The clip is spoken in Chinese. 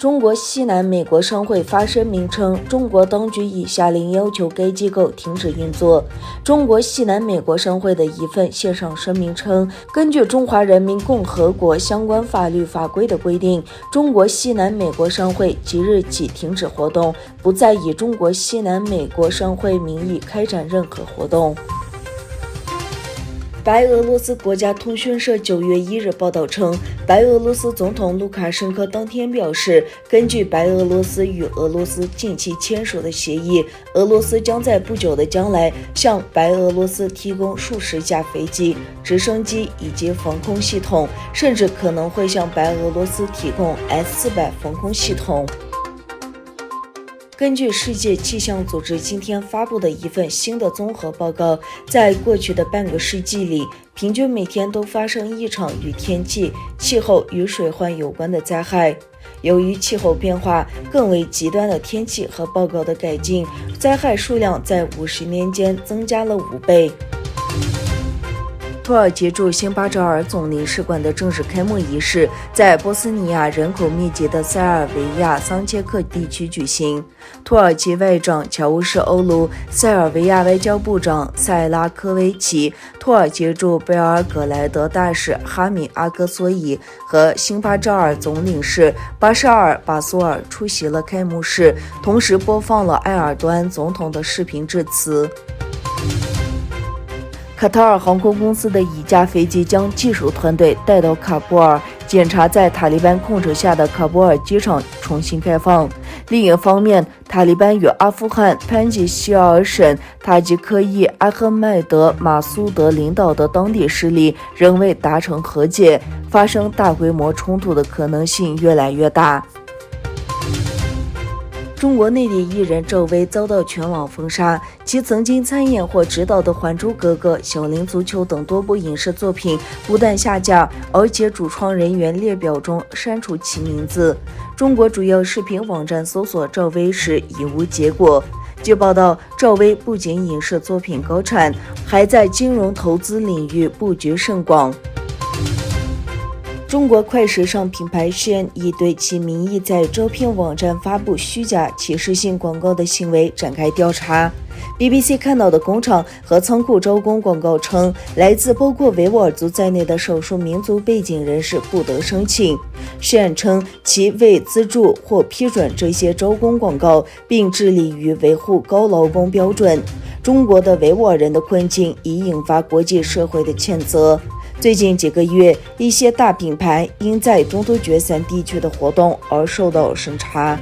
中国西南美国商会发声明称，中国当局已下令要求该机构停止运作。中国西南美国商会的一份线上声明称，根据中华人民共和国相关法律法规的规定，中国西南美国商会即日起停止活动，不再以中国西南美国商会名义开展任何活动。白俄罗斯国家通讯社9月1日报道称，白俄罗斯总统卢卡申科当天表示，根据白俄罗斯与俄罗斯近期签署的协议，俄罗斯将在不久的将来向白俄罗斯提供数十架飞机、直升机以及防空系统，甚至可能会向白俄罗斯提供 S-400 防空系统。根据世界气象组织今天发布的一份新的综合报告，在过去的半个世纪里，平均每天都发生一场与天气、气候与水患有关的灾害。由于气候变化、更为极端的天气和报告的改进，灾害数量在50年间增加了5倍。土耳其驻辛巴扎尔总领事馆的正式开幕仪式在波斯尼亚人口密集的塞尔维亚桑切克地区举行。土耳其外长乔乌什欧卢、塞尔维亚外交部长塞拉科维奇、土耳其驻贝尔格莱德大使哈米阿戈索伊和辛巴扎尔总领事巴沙尔巴苏尔出席了开幕式，同时播放了埃尔多安总统的视频致辞。卡塔尔航空公司的一架飞机将技术团队带到喀布尔，检查在塔利班控制下的喀布尔机场重新开放。另一方面，塔利班与阿富汗潘吉希尔省塔吉克裔阿赫迈德·马苏德领导的当地势力仍未达成和解，发生大规模冲突的可能性越来越大。中国内地艺人赵薇遭到全网封杀，其曾经参演或执导的《还珠格格》、《小林足球》等多部影视作品不但下架，而且主创人员列表中删除其名字。中国主要视频网站搜索赵薇时已无结果。据报道，赵薇不仅影视作品高产，还在金融投资领域布局甚广。中国快时尚品牌轩已对其名义在招聘网站发布虚假歧视性广告的行为展开调查。BBC 看到的工厂和仓库招工广告称，来自包括维吾尔族在内的少数民族背景人士不得申请。轩称其未资助或批准这些招工广告，并致力于维护高劳工标准。中国的维吾尔人的困境已引发国际社会的谴责。最近几个月，一些大品牌因在东突厥3地区的活动而受到审查。